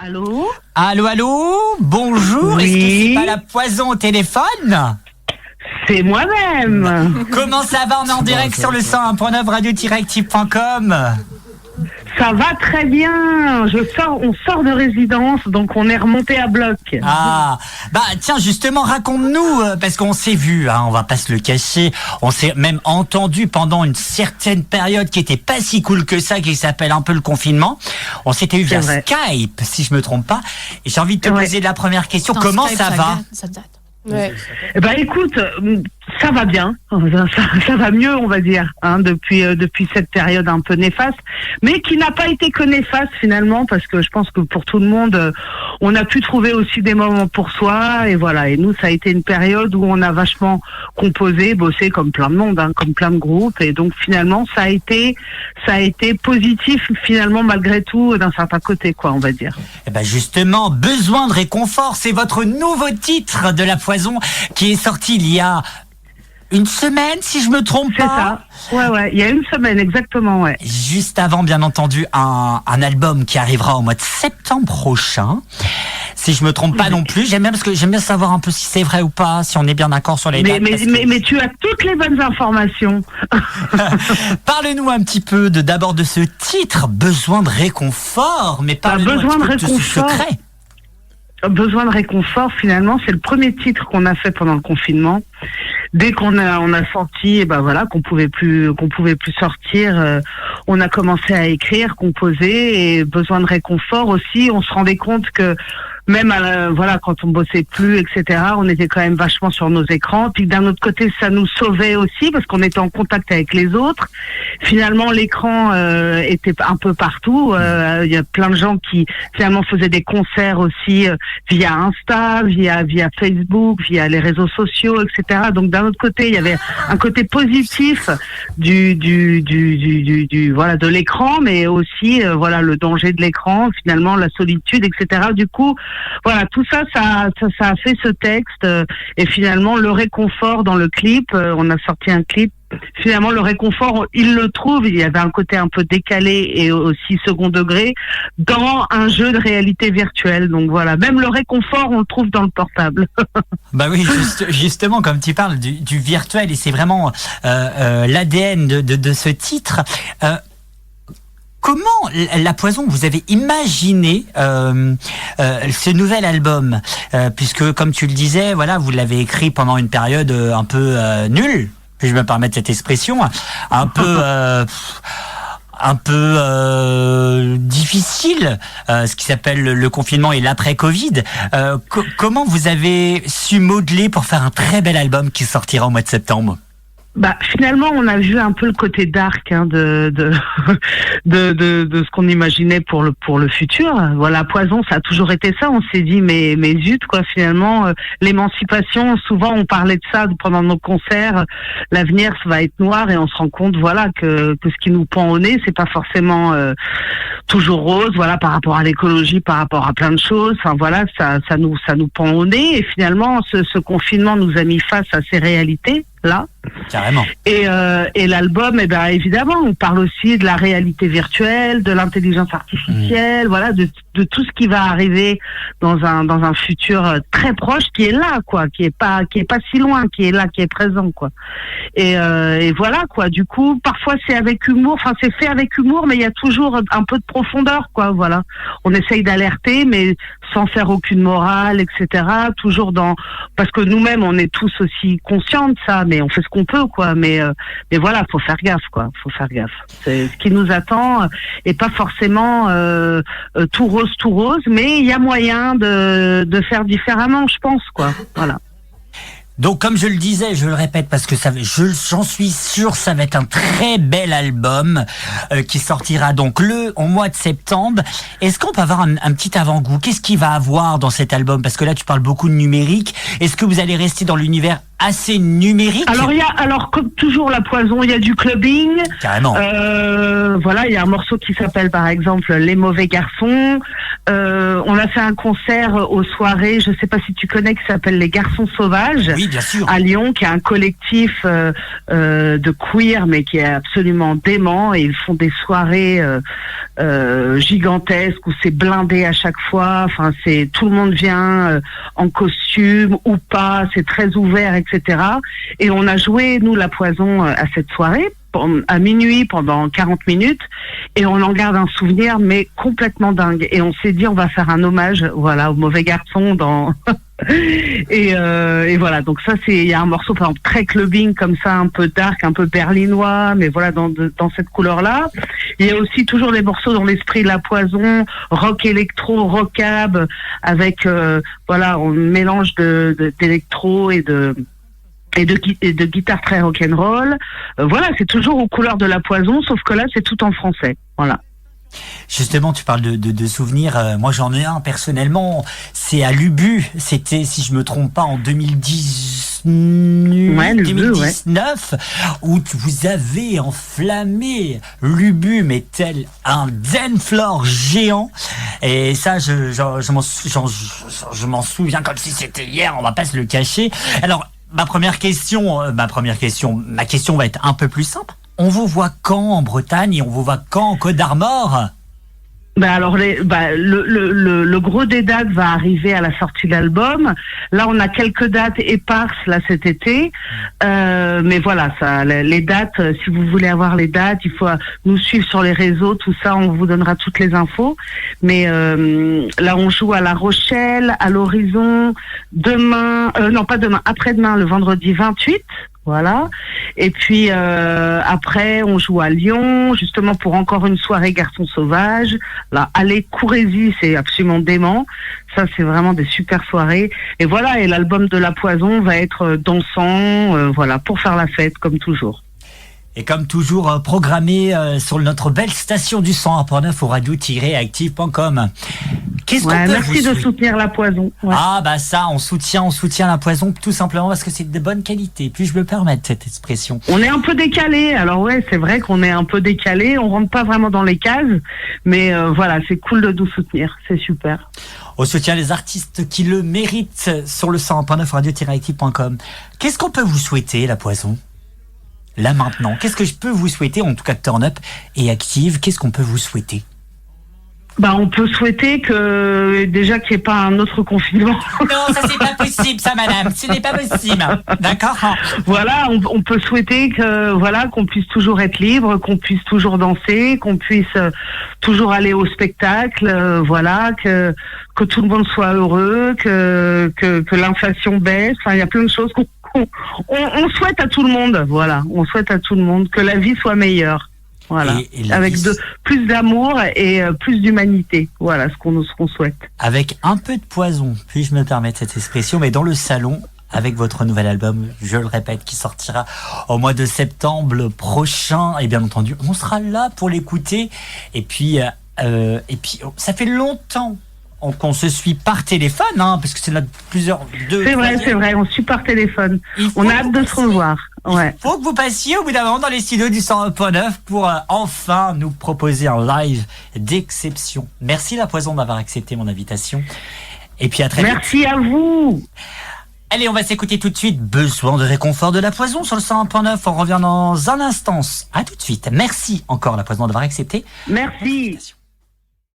Allô ? Allô, bonjour, Oui. Est-ce que c'est pas la Poison au téléphone ? C'est moi-même. Comment ça va ? On est en direct sur le 101.9 radio-active.com. Ça va très bien. On sort de résidence, donc on est remonté à bloc. Ah, bah tiens, justement, raconte-nous, parce qu'on s'est vu, hein, on va pas se le cacher, on s'est même entendu pendant une certaine période qui était pas si cool que ça, qui s'appelle un peu le confinement. On s'était eu via C'est vrai. Skype, si je me trompe pas. Et j'ai envie de te Ouais. poser la première question. Putain, Comment Skype, ça va ? Ça date. Ouais. Bah écoute, ça va bien. Ça va mieux, on va dire, hein, depuis cette période un peu néfaste, mais qui n'a pas été que néfaste finalement, parce que je pense que pour tout le monde, on a pu trouver aussi des moments pour soi, et voilà. Et nous, ça a été une période où on a vachement composé, bossé comme plein de monde, hein, comme plein de groupes, et donc finalement, ça a été positif finalement malgré tout d'un certain côté, quoi, on va dire. Eh ben justement, Besoin de réconfort, c'est votre nouveau titre de La Poison qui est sorti il y a une semaine, si je me trompe C'est pas. ça. Ouais, il y a une semaine exactement, ouais. Juste avant, bien entendu, un album qui arrivera au mois de septembre prochain. Si je me trompe pas non plus, j'aime bien savoir un peu si c'est vrai ou pas, si on est bien d'accord sur les dates. Mais tu as toutes les bonnes informations. Parle-nous un petit peu d'abord de ce titre, Besoin de réconfort, mais parle-nous Besoin un petit de peu de ce réconfort. secret. Besoin de réconfort, finalement, c'est le premier titre qu'on a fait pendant le confinement. Dès qu'on a senti, ben voilà, qu'on pouvait plus sortir, on a commencé à écrire, composer, et Besoin de réconfort aussi. On se rendait compte que même voilà, quand on bossait plus, etc., on était quand même vachement sur nos écrans. Puis d'un autre côté, ça nous sauvait aussi parce qu'on était en contact avec les autres. Finalement, l'écran était un peu partout. Il y a plein de gens qui finalement faisaient des concerts aussi via Insta, via Facebook, via les réseaux sociaux, etc. Donc d'un autre côté, il y avait un côté positif du voilà, de l'écran, mais aussi voilà, le danger de l'écran, finalement la solitude, etc. Du coup, voilà, tout ça a fait ce texte, et finalement le réconfort dans le clip, on a sorti un clip. Finalement, le réconfort, il le trouve. Il y avait un côté un peu décalé et aussi second degré dans un jeu de réalité virtuelle. Donc voilà, même le réconfort, on le trouve dans le portable. Bah oui, justement, comme tu parles du virtuel, et c'est vraiment l'ADN de ce titre. Comment La Poison, vous avez imaginé ce nouvel album, puisque comme tu le disais, voilà, vous l'avez écrit pendant une période un peu nulle, puis je me permets cette expression, un peu difficile, ce qui s'appelle le confinement et l'après-Covid. Comment vous avez su modeler pour faire un très bel album qui sortira au mois de septembre ? Bah finalement, on a vu un peu le côté dark, hein, de ce qu'on imaginait pour le futur. Voilà, Poison, ça a toujours été ça. On s'est dit mais zut, quoi, finalement l'émancipation, souvent on parlait de ça pendant nos concerts, l'avenir ça va être noir, et on se rend compte, voilà, que ce qui nous pend au nez, c'est pas forcément toujours rose, voilà, par rapport à l'écologie, par rapport à plein de choses. Enfin voilà, ça nous pend au nez, et finalement ce confinement nous a mis face à ces réalités là. Carrément. Et l'album, eh ben évidemment, on parle aussi de la réalité virtuelle, de l'intelligence artificielle, voilà, de tout ce qui va arriver dans un futur très proche, qui est là, quoi, qui est pas si loin, qui est là, qui est présent, quoi. Et voilà, quoi. Du coup, parfois c'est avec humour, enfin c'est fait avec humour, mais il y a toujours un peu de profondeur, quoi. Voilà. On essaye d'alerter, mais sans faire aucune morale, etc. Toujours parce que nous-mêmes, on est tous aussi conscients de ça, mais on fait ce qu'on peut, quoi. Mais voilà, faut faire gaffe, quoi. Faut faire gaffe. C'est ce qui nous attend, et pas forcément tout rose, mais il y a moyen de faire différemment, je pense, quoi. Voilà. Donc, comme je le disais, je le répète parce que j'en suis sûr, ça va être un très bel album qui sortira donc au mois de septembre. Est-ce qu'on peut avoir un petit avant-goût ? Qu'est-ce qu'il va avoir dans cet album ? Parce que là, tu parles beaucoup de numérique. Est-ce que vous allez rester dans l'univers assez numérique. Alors comme toujours la Poison, il y a du clubbing. Carrément. Voilà, il y a un morceau qui s'appelle par exemple Les Mauvais Garçons. On a fait un concert aux soirées, je sais pas si tu connais, qui s'appelle Les Garçons Sauvages. Oui, bien sûr. À Lyon, qui est un collectif de queer, mais qui est absolument dément, et ils font des soirées gigantesques où c'est blindé à chaque fois. Enfin, c'est tout le monde vient en costume ou pas, c'est très ouvert, etc. Et on a joué, nous, la Poison, à cette soirée, à minuit, pendant 40 minutes, et on en garde un souvenir, mais complètement dingue. Et on s'est dit, on va faire un hommage, voilà, aux mauvais garçons dans... et voilà, donc ça, il y a un morceau, par exemple, très clubbing, comme ça, un peu dark, un peu berlinois, mais voilà, dans cette couleur-là. Il y a aussi toujours des morceaux dans l'esprit de la Poison, rock électro, rockab, avec, voilà, on mélange d'électro et de guitare très rock'n'roll. Voilà, c'est toujours aux couleurs de la Poison, sauf que là, c'est tout en français. Voilà. Justement, tu parles de souvenirs. Moi, j'en ai un personnellement. C'est à l'Ubu. C'était, si je me trompe pas, en 2019, où vous avez enflammé l'Ubu, mais tel un dance floor géant. Et ça, je m'en souviens comme si c'était hier. On va pas se le cacher. Alors, ma question va être un peu plus simple. On vous voit quand en Bretagne et on vous voit quand en Côte d'Armor? Alors le gros des dates va arriver à la sortie de l'album. Là, on a quelques dates éparses là cet été, mais voilà, ça, les dates. Si vous voulez avoir les dates, il faut nous suivre sur les réseaux, tout ça, on vous donnera toutes les infos. Mais là, on joue à La Rochelle, à l'Horizon, demain, non pas demain, après-demain, le vendredi 28. Voilà. Et puis après, on joue à Lyon, justement pour encore une soirée Garçons Sauvages. Là, allez, courez-y, c'est absolument dément. Ça, c'est vraiment des super soirées. Et voilà, et l'album de La Poison va être dansant, voilà, pour faire la fête, comme toujours. Et comme toujours, programmé sur notre belle station du 101.9 au radio-active.com. Qu'est-ce qu'on peut merci de soutenir La Poison. Ouais. Ah bah ça, on soutient La Poison tout simplement parce que c'est de bonne qualité. Puis-je me permettre cette expression? On est un peu décalé. Alors ouais, c'est vrai qu'on est un peu décalé. On rentre pas vraiment dans les cases, mais voilà, c'est cool de nous soutenir. C'est super. On soutient les artistes qui le méritent sur le 101.9 radio-active.com. Qu'est-ce qu'on peut vous souhaiter, La Poison? Là maintenant, qu'est-ce que je peux vous souhaiter, en tout cas Turn Up et Active, qu'est-ce qu'on peut vous souhaiter? On peut souhaiter qu'il n'y ait pas un autre confinement. Non, ça c'est pas possible, ça, madame. Ce n'est pas possible. D'accord? Voilà, on peut souhaiter qu'on puisse toujours être libre, qu'on puisse toujours danser, qu'on puisse toujours aller au spectacle, que tout le monde soit heureux, que l'inflation baisse. Enfin, il y a plein de choses on souhaite à tout le monde. Voilà, on souhaite à tout le monde que la vie soit meilleure. Voilà, avec plus d'amour et plus d'humanité. Voilà ce qu'on souhaite. Avec un peu de poison, puis-je me permettre cette expression, mais dans le salon, avec votre nouvel album, je le répète, qui sortira au mois de septembre prochain. Et bien entendu, on sera là pour l'écouter. Et puis, ça fait longtemps qu'on se suit par téléphone, parce que c'est notre plusieurs... C'est vrai, on se suit par téléphone. On a hâte de se revoir. Ouais. Il faut que vous passiez au bout d'un moment dans les studios du 101.9 pour enfin nous proposer un live d'exception. Merci La Poison d'avoir accepté mon invitation. Et puis à très vite. Merci à vous. Allez, on va s'écouter tout de suite. Besoin de réconfort de La Poison sur le 101.9. On revient dans un instant. À tout de suite. Merci encore La Poison d'avoir accepté. Merci.